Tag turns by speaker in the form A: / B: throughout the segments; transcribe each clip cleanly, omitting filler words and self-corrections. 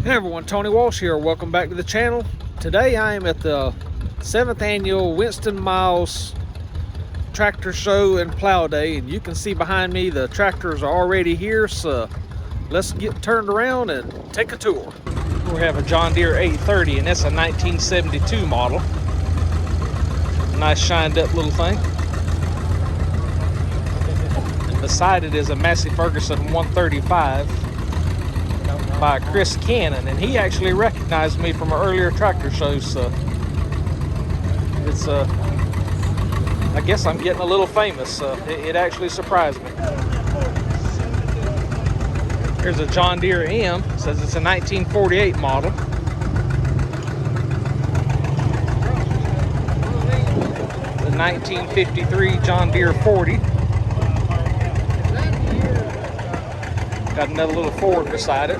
A: Hey everyone, Tony Walsh here. Welcome back to the channel. Today I am at the 7th annual Winston Miles Tractor Show and Plow Day, and you can see behind me the tractors are already here, so let's get turned around and take a tour. We have a John Deere 830, and that's a 1972 model. Nice shined up little thing. And beside it is a Massey Ferguson 135 by Chris Cannon, and he actually recognized me from an earlier tractor show, so it's I guess I'm getting a little famous. It actually surprised me. Here's a John Deere M. It says it's a 1948 model. The 1953 John Deere 40. Got another little Ford beside it.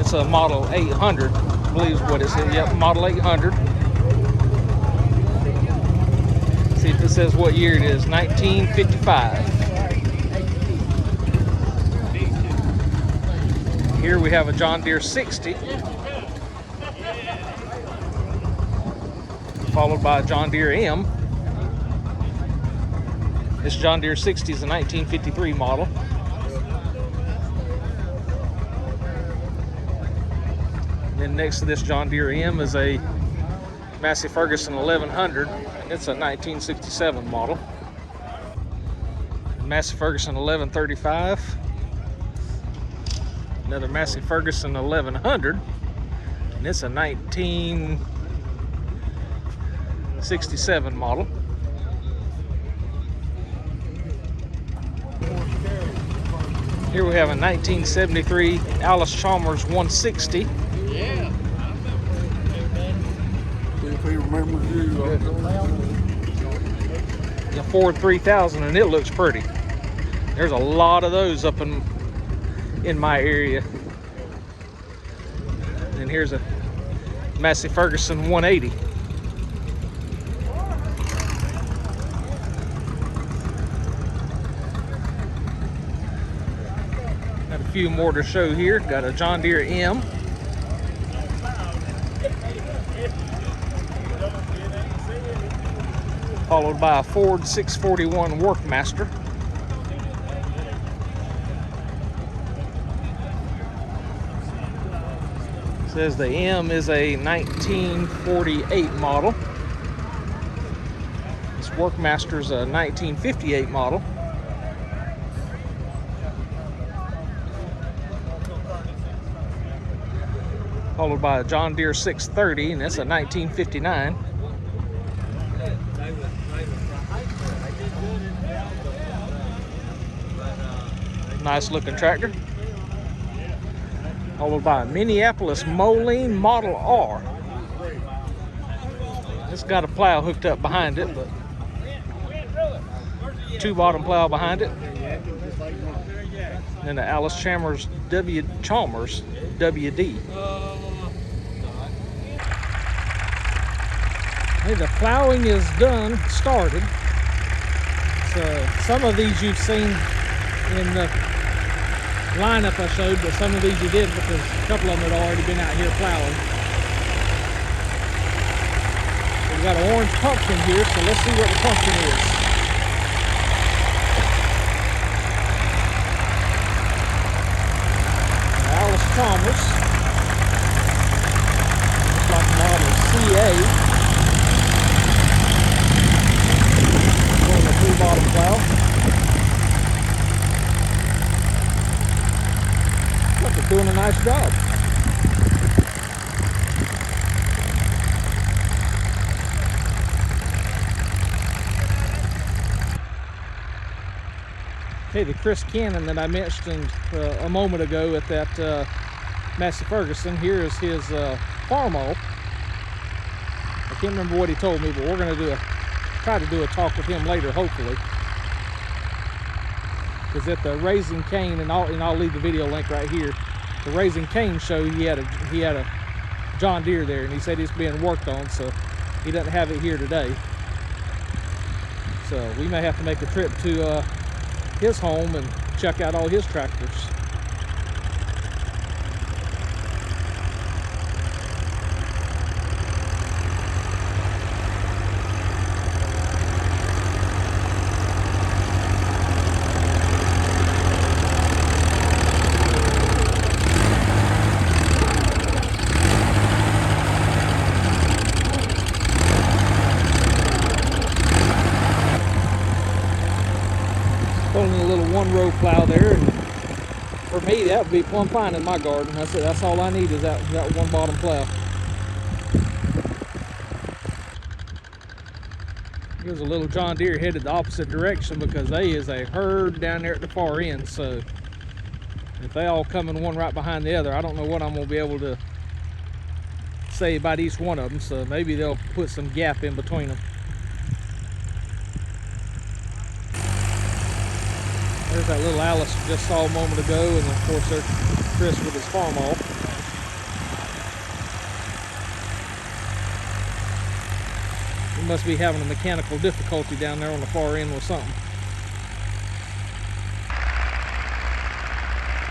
A: It's a model 800, I believe is what it says. Yep, model 800. See if it says what year it is. 1955. Here we have a John Deere 60, followed by a John Deere M. This John Deere 60 is a 1953 model. Then next to this John Deere M is a Massey Ferguson 1100, and it's a 1967 model. Massey Ferguson 1135. Another Massey Ferguson 1100, and it's a 1967 model. Here we have a 1973 Alice Chalmers 160.
B: Yeah. If he remembers you.
A: The Ford 3000, and it looks pretty. There's a lot of those up in my area. And here's a Massey Ferguson 180. Got a few more to show here. Got a John Deere M. Followed by a Ford 641 Workmaster. It says the M is a 1948 model. This Workmaster's a 1958 model. Followed by a John Deere 630, and that's a 1959. Nice looking tractor. Followed by a Minneapolis Moline Model R. It's got a plow hooked up behind it, but two bottom plow behind it. And the Alice Chalmers WD. Hey, the plowing is started. So some of these you've seen in the lineup I showed, but some of these you didn't, because a couple of them had already been out here plowing. We've got an orange pumpkin here, so let's see what the pumpkin is. Alice Chalmers. Looks like model CA. Going the three bottom plow. They're doing a nice job. Okay, the Chris Cannon that I mentioned a moment ago at that Massey Ferguson, here is his farm-all. I can't remember what he told me, but we're going to try to do a talk with him later, hopefully. Because at the Raising Cane, and I'll leave the video link right here, the Raising Cane show, he had a John Deere there, and he said it's being worked on, so he doesn't have it here today. So we may have to make a trip to his home and check out all his tractors. plow there. And for me, that would be plumb fine in my garden. That's it. That's all I need is that one bottom plow. Here's a little John Deere headed the opposite direction because there is a herd down there at the far end. So if they all come in one right behind the other, I don't know what I'm going to be able to say about each one of them. So maybe they'll put some gap in between them. There's that little Alice we just saw a moment ago, and of course there's Chris with his farm off. He must be having a mechanical difficulty down there on the far end with something.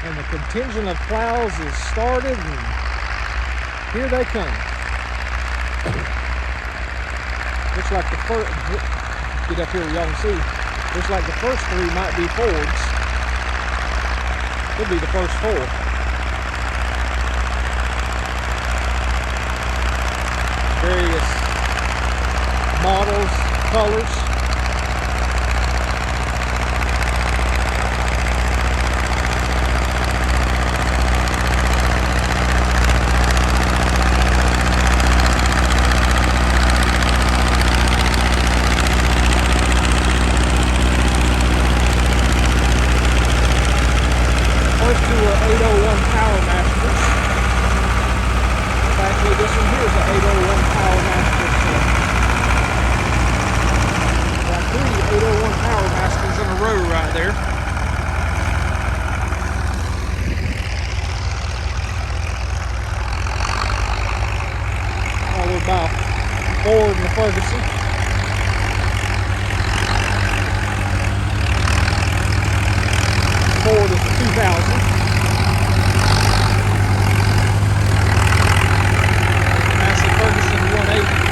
A: And the contingent of plows is started, and here they come. Looks like the first, get up here y'all can see. Looks like the first three might be Fords. Could be the first four. Various models, colors. Ford and the Ferguson. Ford is the 2000. That's the Ferguson 180.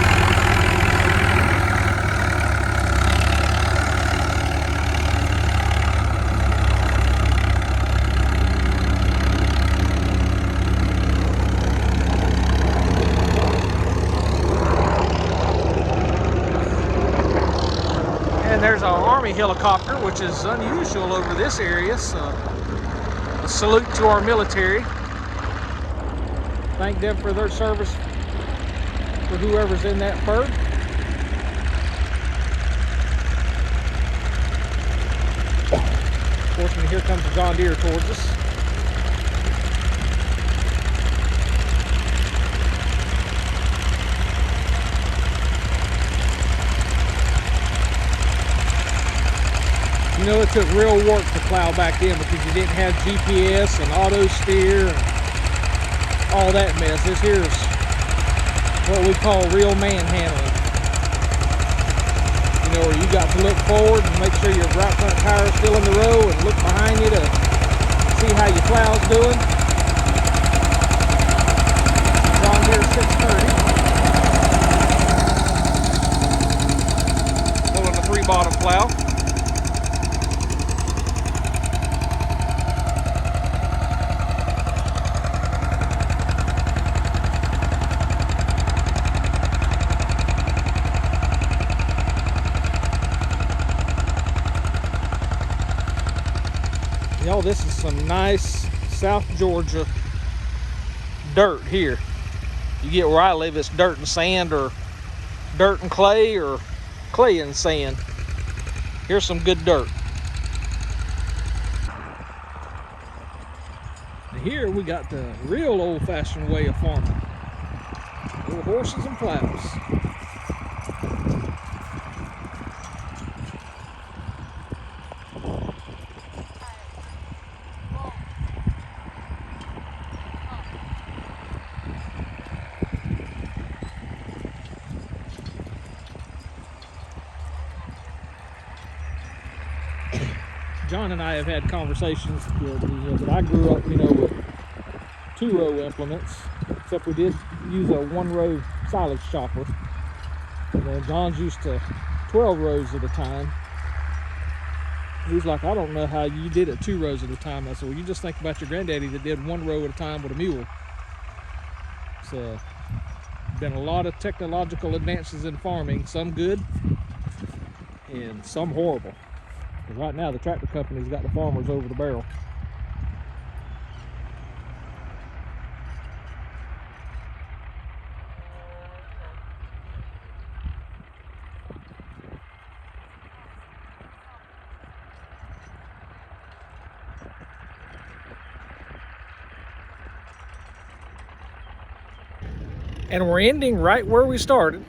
A: And there's an Army helicopter, which is unusual over this area, so a salute to our military. Thank them for their service for whoever's in that bird. Of course, and here comes the John Deere towards us. You know, it took real work to plow back then because you didn't have GPS and auto steer and all that mess. This here's what we call real manhandling. You know, where you got to look forward and make sure your right front tire is still in the row and look behind you to see how your plow's doing. John Deere 630. Pulling the 3-bottom plow. Y'all, this is some nice South Georgia dirt here. You get where I live, it's dirt and sand, or dirt and clay, or clay and sand. Here's some good dirt. And here we got the real old-fashioned way of farming. Little horses and plows. John and I have had conversations that I grew up, with 2-row implements, except we did use a 1-row silage chopper. John's used to 12 rows at a time. He's like, I don't know how you did it 2 rows at a time. I said, well, you just think about your granddaddy that did 1 row at a time with a mule. So, been a lot of technological advances in farming, some good and some horrible. Right now the tractor company's got the farmers over the barrel. And we're ending right where we started.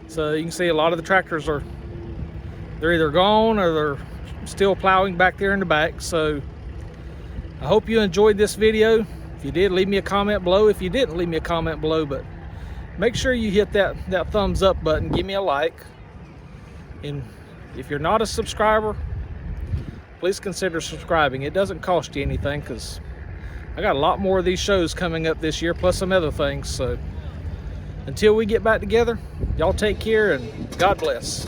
A: So you can see a lot of the tractors they're either gone or they're still plowing back there in the back. So I hope you enjoyed this video. If you did, leave me a comment below. If you didn't, leave me a comment below, but make sure you hit that thumbs up button, give me a like. And if you're not a subscriber, please consider subscribing. It doesn't cost you anything, because I got a lot more of these shows coming up this year, plus some other things. So until we get back together, y'all take care and God bless.